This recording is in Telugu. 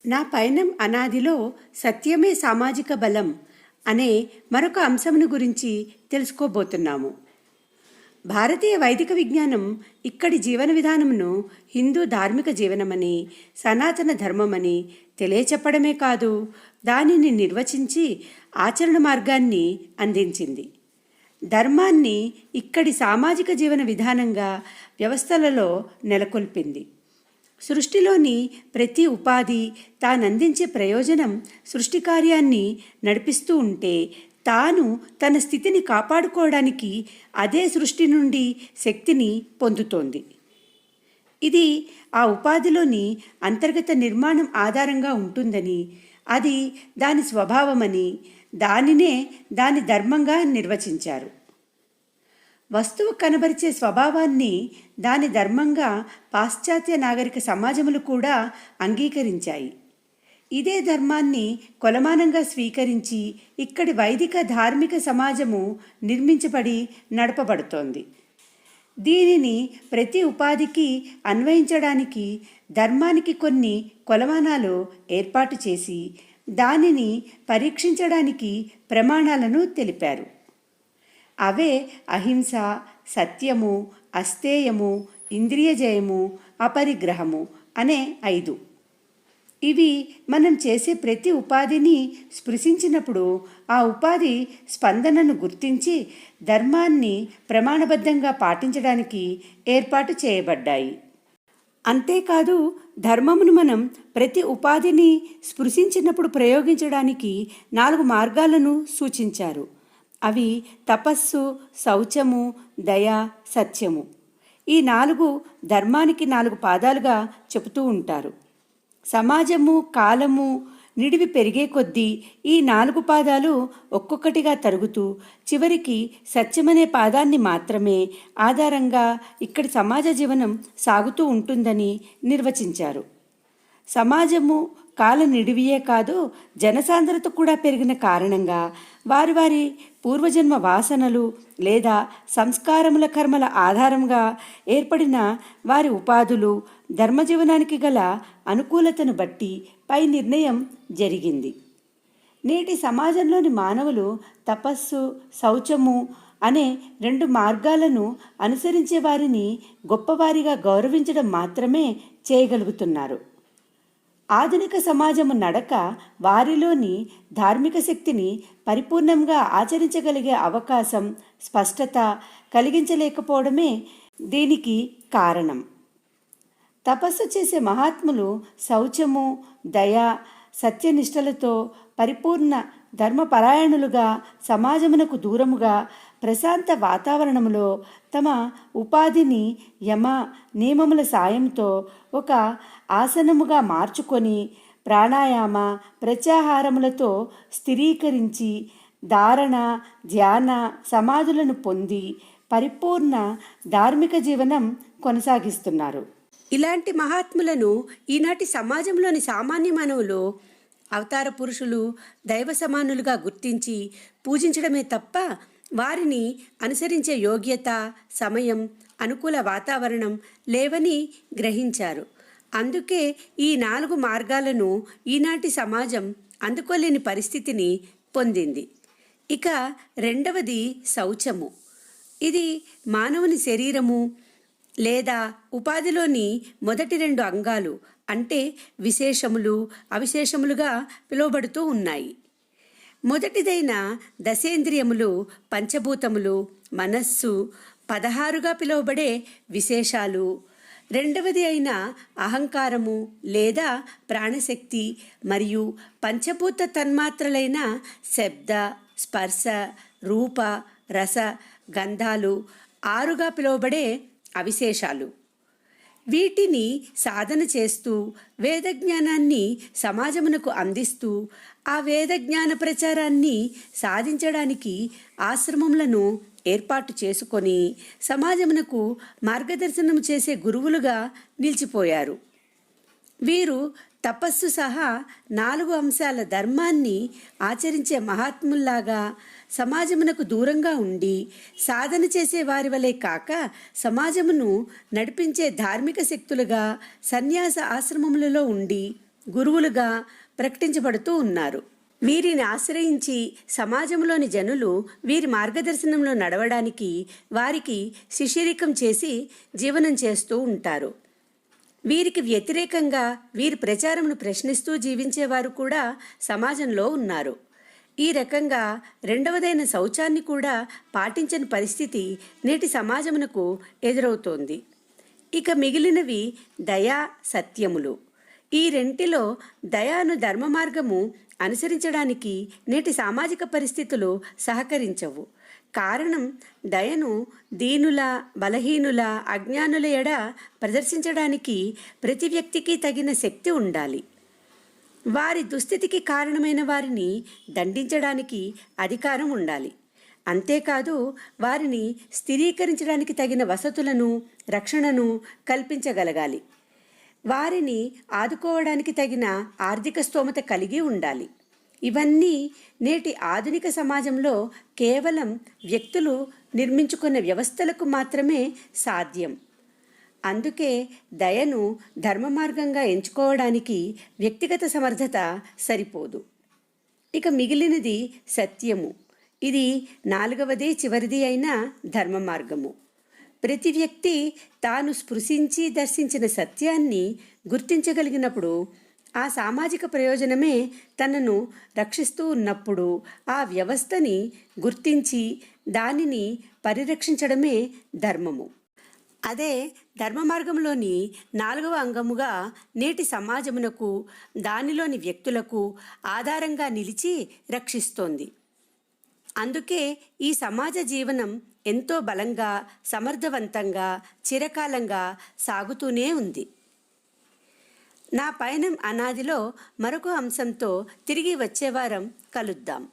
నా పయనం అనాదిలో సత్యమే సామాజిక బలం అనే మరొక అంశమును గురించి తెలుసుకోబోతున్నాము. భారతీయ వైదిక విజ్ఞానం ఇక్కడి జీవన విధానమును హిందూ ధార్మిక జీవనమని, సనాతన ధర్మమని తెలియచెప్పడమే కాదు, దానిని నిర్వచించి ఆచరణ మార్గాన్ని అందించింది. ధర్మాన్ని ఇక్కడి సామాజిక జీవన విధానంగా వ్యవస్థలలో నెలకొల్పింది. సృష్టిలోని ప్రతి ఉపాధి తానందించే ప్రయోజనం సృష్టి కార్యాన్ని నడిపిస్తూ ఉంటే, తాను తన స్థితిని కాపాడుకోవడానికి అదే సృష్టి నుండి శక్తిని పొందుతోంది. ఇది ఆ ఉపాధిలోని అంతర్గత నిర్మాణం ఆధారంగా ఉంటుందని, అది దాని స్వభావమని, దానినే దాని ధర్మంగా నిర్వచించారు. వస్తువు కనబరిచే స్వభావాన్ని దాని ధర్మంగా పాశ్చాత్య నాగరిక సమాజములు కూడా అంగీకరించాయి. ఇదే ధర్మాన్ని కొలమానంగా స్వీకరించి ఇక్కడి వైదిక ధార్మిక సమాజము నిర్మించబడి నడపబడుతోంది. దీనిని ప్రతి ఉపాధికి అన్వయించడానికి ధర్మానికి కొన్ని కొలమానాలు ఏర్పాటు చేసి దానిని పరీక్షించడానికి ప్రమాణాలను తెలిపారు. అవే అహింస, సత్యము, అస్తేయము, ఇంద్రియజయము, అపరిగ్రహము అనే 5. ఇవి మనం చేసే ప్రతి ఉపాధిని స్పృశించినప్పుడు ఆ ఉపాధి స్పందనను గుర్తించి ధర్మాన్ని ప్రమాణబద్ధంగా పాటించడానికి ఏర్పాటు చేయబడ్డాయి. అంతేకాదు, ధర్మమును మనం ప్రతి ఉపాధిని స్పృశించినప్పుడు ప్రయోగించడానికి 4 మార్గాలను సూచించారు. అవి తపస్సు, శౌచము, దయ, సత్యము. ఈ 4 ధర్మానికి 4 పాదాలుగా చెబుతూ ఉంటారు. సమాజము, కాలము, నిడివి పెరిగే కొద్దీ ఈ 4 పాదాలు ఒక్కొక్కటిగా తరుగుతూ చివరికి సత్యమనే పాదాన్ని మాత్రమే ఆధారంగా ఇక్కడి సమాజ జీవనం సాగుతూ ఉంటుందని నిర్వచించారు. సమాజము, కాల నిడివియే కాదు, జనసాంద్రత కూడా పెరిగిన కారణంగా వారి వారి పూర్వజన్మ వాసనలు లేదా సంస్కారముల కర్మల ఆధారంగా ఏర్పడిన వారి ఉపాధులు, ధర్మజీవనానికి గల అనుకూలతను బట్టి పై నిర్ణయం జరిగింది. నేటి సమాజంలోని మానవులు తపస్సు, శౌచము అనే 2 మార్గాలను అనుసరించే వారిని గొప్పవారిగా గౌరవించడం మాత్రమే చేయగలుగుతున్నారు. ఆధునిక సమాజము నడక వారిలోని ధార్మిక శక్తిని పరిపూర్ణంగా ఆచరించగలిగే అవకాశం, స్పష్టత కలిగించలేకపోవడమే దీనికి కారణం. తపస్సు చేసే మహాత్ములు శౌచము, దయ, సత్యనిష్టలతో పరిపూర్ణ ధర్మపరాయణులుగా సమాజమునకు దూరముగా ప్రశాంత వాతావరణములో తమ ఉపాధిని యమ నియమముల సాయంతో ఒక ఆసనముగా మార్చుకొని ప్రాణాయామ, ప్రత్యాహారములతో స్థిరీకరించి ధారణ, ధ్యాన సమాధులను పొంది పరిపూర్ణ ధార్మిక జీవనం కొనసాగిస్తున్నారు. ఇలాంటి మహాత్ములను ఈనాటి సమాజంలోని సామాన్య మానవులు అవతార పురుషులు, దైవ సమానులుగా గుర్తించి పూజించడమే తప్ప వారిని అనుసరించే యోగ్యత, సమయం, అనుకూల వాతావరణం లేవని గ్రహించారు. అందుకే ఈ 4 మార్గాలను ఈనాటి సమాజం అందుకోలేని పరిస్థితిని పొందింది. ఇక రెండవది శౌచము. ఇది మానవుని శరీరము లేదా ఉపాధిలోని మొదటి 2 అంగాలు, అంటే విశేషములు, అవిశేషములుగా పిలువబడుతూ ఉన్నాయి. మొదటిదైన దశేంద్రియములు, పంచభూతములు, మనస్సు, 16గా పిలువబడే విశేషాలు. రెండవది అయిన అహంకారము లేదా ప్రాణశక్తి మరియు పంచభూత తన్మాత్రలైన శబ్ద, స్పర్శ, రూప, రస, గంధాలు 6గా పిలువబడే అవిశేషాలు. వీటిని సాధన చేస్తూ వేదజ్ఞానాన్ని సమాజమునకు అందిస్తూ ఆ వేదజ్ఞాన ప్రచారాన్ని సాధించడానికి ఆశ్రమములను ఏర్పాటు చేసుకొని సమాజమునకు మార్గదర్శనం చేసే గురువులుగా నిలిచిపోయారు. వీరు తపస్సు సహా 4 అంశాల ధర్మాన్ని ఆచరించే మహాత్ముల్లాగా సమాజమునకు దూరంగా ఉండి సాధన చేసే వారి వలె కాక సమాజమును నడిపించే ధార్మిక శక్తులుగా సన్యాస ఆశ్రమములలో ఉండి గురువులుగా ప్రకటించబడుతూ ఉన్నారు. వీరిని ఆశ్రయించి సమాజంలోని జనులు వీరి మార్గదర్శనంలో నడవడానికి వారికి శిష్యరికం చేసి జీవనం చేస్తూ ఉంటారు. వీరికి వ్యతిరేకంగా వీరి ప్రచారంను ప్రశ్నిస్తూ జీవించేవారు కూడా సమాజంలో ఉన్నారు. ఈ రకంగా రెండవదైన శౌచాన్ని కూడా పాటించని పరిస్థితి నేటి సమాజమునకు ఎదురవుతోంది. ఇక మిగిలినవి దయా, సత్యములు. ఈ రెంటిలో దయాను ధర్మ మార్గము అనుసరించడానికి నేటి సామాజిక పరిస్థితులు సహకరించవు. కారణం, దయను దీనుల, బలహీనుల, అజ్ఞానుల ఎడ ప్రదర్శించడానికి ప్రతి వ్యక్తికి తగిన శక్తి ఉండాలి. వారి దుస్థితికి కారణమైన వారిని దండించడానికి అధికారం ఉండాలి. అంతేకాదు, వారిని స్థిరీకరించడానికి తగిన వసతులను, రక్షణను కల్పించగలగాలి. వారిని ఆదుకోవడానికి తగిన ఆర్థిక స్తోమత కలిగి ఉండాలి. ఇవన్నీ నేటి ఆధునిక సమాజంలో కేవలం వ్యక్తులు నిర్మించుకున్న వ్యవస్థలకు మాత్రమే సాధ్యం. అందుకే దయను ధర్మ మార్గంగా ఎంచుకోవడానికి వ్యక్తిగత సమర్థత సరిపోదు. ఇక మిగిలినది సత్యము. ఇది నాలుగవది, చివరిది అయిన ధర్మ మార్గము. ప్రతి వ్యక్తి తాను స్పృశించి దర్శించిన సత్యాన్ని గుర్తించగలిగినప్పుడు, ఆ సామాజిక ప్రయోజనమే తనను రక్షిస్తూ ఉన్నప్పుడు, ఆ వ్యవస్థని గుర్తించి దానిని పరిరక్షించడమే ధర్మము. అదే ధర్మ మార్గంలోని 4వ అంగముగా నేటి సమాజమునకు, దానిలోని వ్యక్తులకు ఆధారంగా నిలిచి రక్షిస్తోంది. అందుకే ఈ సమాజ జీవనం ఎంతో బలంగా, సమర్థవంతంగా, చిరకాలంగా సాగుతూనే ఉంది. నా పయనం అనాదిలో మరొక అంశంతో తిరిగి వచ్చే వారం కలుద్దాం.